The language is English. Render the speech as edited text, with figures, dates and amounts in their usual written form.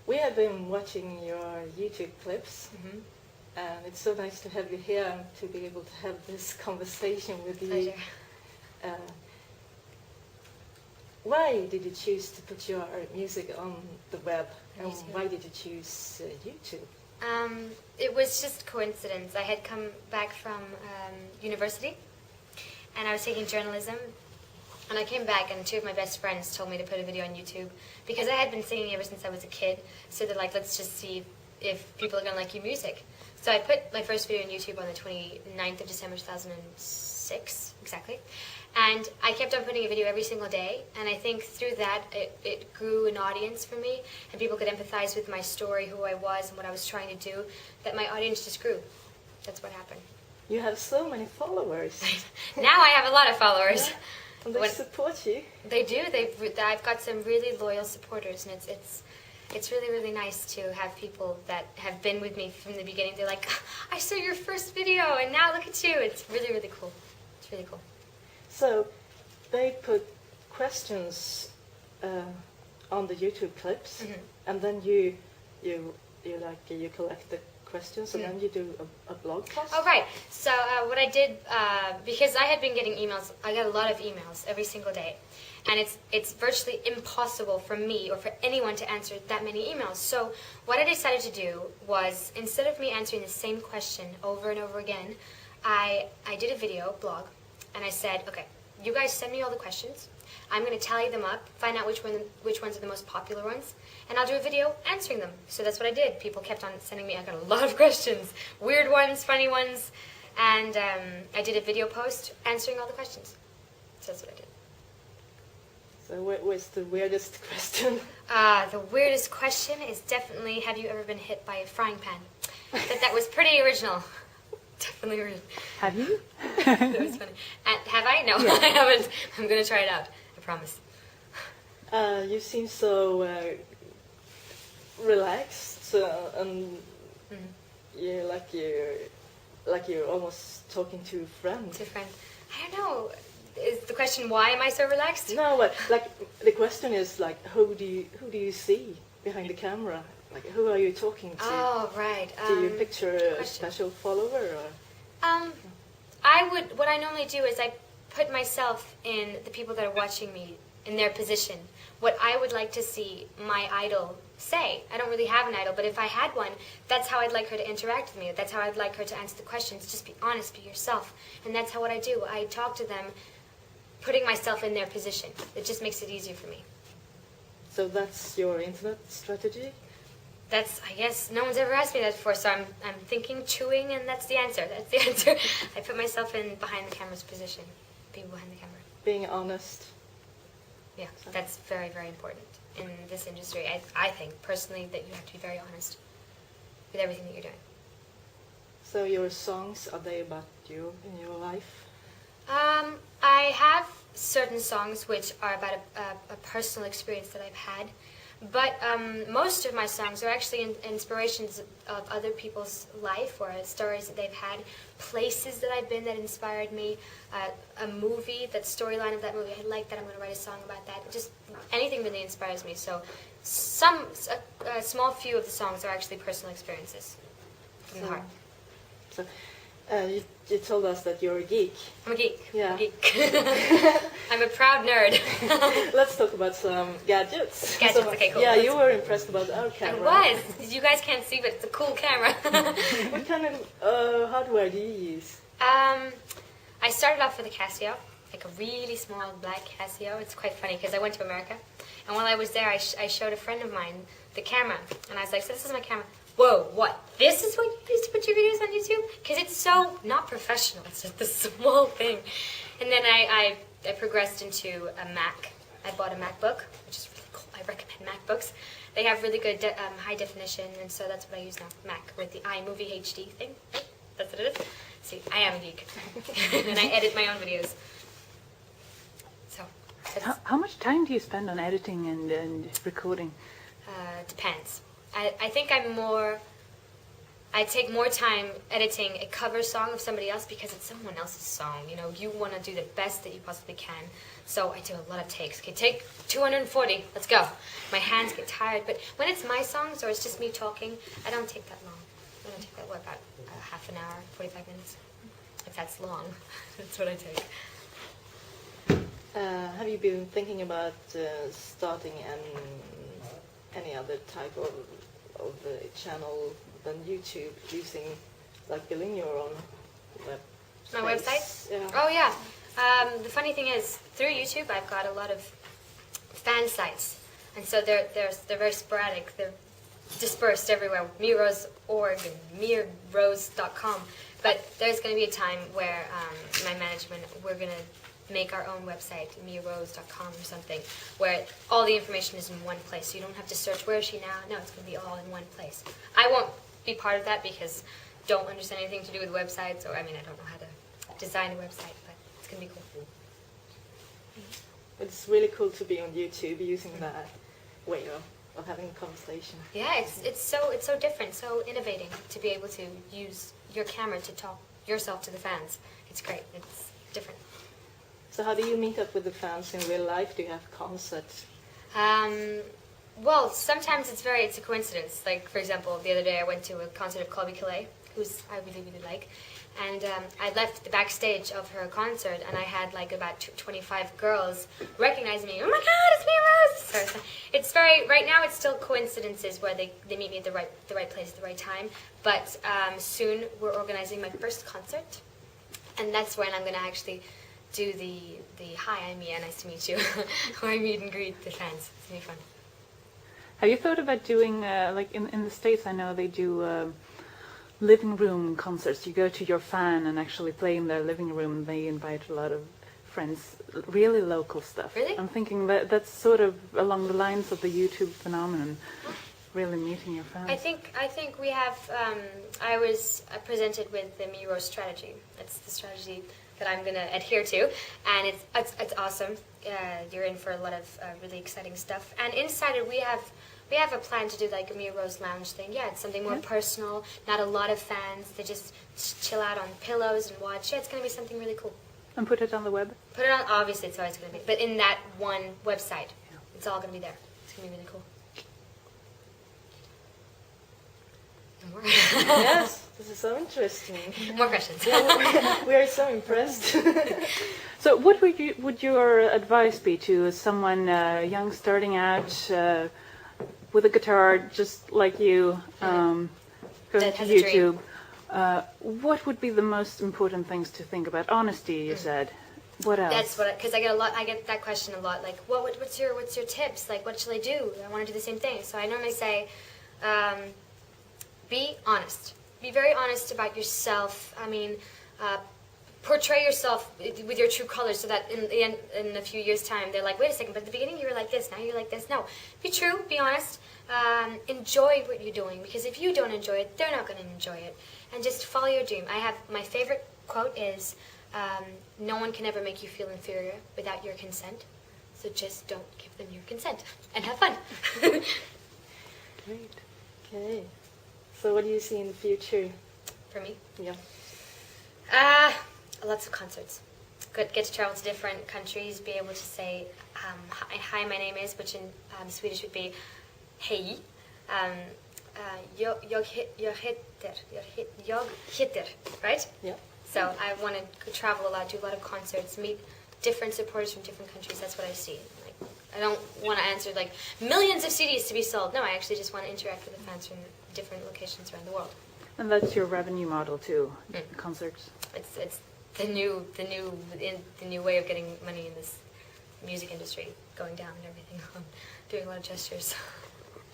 We have been watching your YouTube clips, and it's so nice to have you here and to be able to have this conversation with you. Pleasure. Why did you choose to put your music on the web, and YouTube. why did you choose YouTube? It was just coincidence. I had come back from university, and I was taking journalism. And I came back, and two of my best friends told me to put a video on YouTube because I had been singing ever since I was a kid. So they're like, let's just see if people are going to like your music. So I put my first video on YouTube on the 29th of December 2006, exactly. And I kept on putting a video every single day. And I think through that, it grew an audience for me. And people could empathize with my story, who I was, and what I was trying to do. That my audience just grew. That's what happened. You have so many followers. Now I have a lot of followers. Yeah. And they support you. They do. I've got some really loyal supporters, and it's really, really nice to have people that have been with me from the beginning. They're like, I saw your first video, and now look at you. It's really, really cool. It's really cool. So they put questions on the YouTube clips, and then you collect the questions, and then you do a blog post? Oh, right. So what I did, because I had been getting emails, I got a lot of emails every single day. And it's virtually impossible for me or for anyone to answer that many emails. So what I decided to do was, instead of me answering the same question over and over again, I did a video blog, and I said, okay, you guys send me all the questions. I'm going to tally them up, find out which ones are the most popular ones, and I'll do a video answering them. So that's what I did. People kept on sending me, I got a lot of questions, weird ones, funny ones, and I did a video post answering all the questions. So that's what I did. So what's the weirdest question? The weirdest question is definitely, have you ever been hit by a frying pan? That was pretty original. Definitely original. Have you? That was funny. And have I? No, Yeah. I haven't. I'm going to try it out. I promise. You seem so relaxed, and you're almost talking to a friend. To a friend. I don't know. Is the question, why am I so relaxed? No, but the question is who do you see behind the camera? Like, who are you talking to? Oh, right. Do you picture a special follower? Or? What I normally do is I put myself in the people that are watching me, in their position. What I would like to see my idol say. I don't really have an idol, but if I had one, that's how I'd like her to interact with me. That's how I'd like her to answer the questions. Just be honest, be yourself. And that's what I do. I talk to them, putting myself in their position. It just makes it easier for me. So that's your internet strategy? That's, I guess, no one's ever asked me that before, so I'm thinking, chewing, and that's the answer. That's the answer. I put myself in behind the camera's position, being behind the camera. Being honest. Yeah, that's very, very important in this industry. I think, personally, that you have to be very honest with everything that you're doing. So your songs, are they about you in your life? I have certain songs which are about a personal experience that I've had. But most of my songs are actually inspirations of other people's life or stories that they've had, places that I've been that inspired me, a movie, that storyline of that movie, I like that, I'm going to write a song about that. Just anything really inspires me. So a small few of the songs are actually personal experiences from the heart. So you told us that you're a geek. I'm a geek. Yeah. I'm a geek. I'm a proud nerd. Let's talk about some gadgets. Gadgets, okay, cool. Yeah, you were impressed about our camera. I was. You guys can't see, but it's a cool camera. What kind of hardware do you use? I started off with a Casio, like a really small black Casio. It's quite funny because I went to America, and while I was there, I showed a friend of mine the camera, and I was like, so this is my camera. Whoa, what? This is what you use to put your videos on YouTube? Because it's so not professional. It's just this small thing. And then I progressed into a Mac. I bought a MacBook, which is really cool. I recommend MacBooks. They have really good high definition, and so that's what I use now, Mac, with the iMovie HD thing. That's what it is. See, I am a geek. And I edit my own videos. So. How much time do you spend on editing and recording? Depends. I think I'm more I take more time editing a cover song of somebody else because it's someone else's song. You know, you want to do the best that you possibly can. So I do a lot of takes. Okay, take 240. Let's go. My hands get tired. But when it's my songs or it's just me talking, I don't take that long. I don't take that, what, about half an hour, 45 minutes? If that's long, that's what I take. Have you been thinking about starting any other type of channel than YouTube, using, like, building your own web? My website? Yeah. Oh, yeah. The funny thing is, through YouTube, I've got a lot of fan sites, and so they're very sporadic. They're dispersed everywhere. MIAAROSE.org and MIAAROSE.com. But there's going to be a time where my management, we're going to make our own website, MIAAROSE.com or something, where all the information is in one place. So you don't have to search, where is she now? No, it's going to be all in one place. I won't be part of that because I don't understand anything to do with websites, or I don't know how to design a website, but it's going to be cool. It's really cool to be on YouTube using that way of having a conversation. Yeah, it's so different, so innovating to be able to use your camera to talk yourself to the fans. It's great. It's different. So how do you meet up with the fans in real life? Do you have concerts? Well, sometimes it's a coincidence. Like, for example, the other day I went to a concert of Chloe Calais, who's I really, really like. And I left the backstage of her concert, and I had like about 25 girls recognizing me. Oh my God, it's MIAAROSE! So it's very, right now it's still coincidences where they meet me at the right place at the right time. But soon we're organizing my first concert, and that's when I'm going to actually do the hi, I'm Mia, nice to meet you, where I meet and greet the fans. It's going to be fun. Have you thought about doing, like in the States, I know they do living room concerts. You go to your fan and actually play in their living room, and they invite a lot of friends, really local stuff. Really? I'm thinking that that's sort of along the lines of the YouTube phenomenon, really meeting your fans. I think we have, I was presented with the MIAAROSE strategy. That's the strategy that I'm going to adhere to, and it's awesome. You're in for a lot of really exciting stuff. And inside it, we have a plan to do like a MIAAROSE lounge thing. Yeah, it's something more personal. Not a lot of fans. They just chill out on pillows and watch. Yeah, it's going to be something really cool. And put it on the web? Put it on. Obviously, it's always going to be, but in that one website, it's all going to be there. It's going to be really cool. No more. Yes, this is so interesting. More questions. We are so impressed. So what would your advice be to someone young starting out with a guitar just like you, going That to has a dream. YouTube? What would be the most important things to think about? Honesty, you said. What else? That's what, because I get that question a lot. Like, what's your tips? Like, what should I do? I want to do the same thing. So I normally say, be honest. Be very honest about yourself. I mean, portray yourself with your true colors, so that in a few years' time, they're like, wait a second, but at the beginning you were like this, now you're like this. No, be true, be honest, enjoy what you're doing, because if you don't enjoy it, they're not going to enjoy it. And just follow your dream. I have, my favorite quote is, no one can ever make you feel inferior without your consent, so just don't give them your consent, and have fun. Great. Okay. So what do you see in the future? For me? Yeah. Lots of concerts. Get to travel to different countries, be able to say, hi, my name is, which in Swedish would be, hej. Jag heter, right? Yeah. So I want to travel a lot, do a lot of concerts, meet different supporters from different countries. That's what I see. Like, I don't want to answer like millions of CDs to be sold. No, I actually just want to interact with the fans from different locations around the world. And that's your revenue model too, concerts. It's the new way of getting money in this music industry, going down and everything. I'm doing a lot of gestures.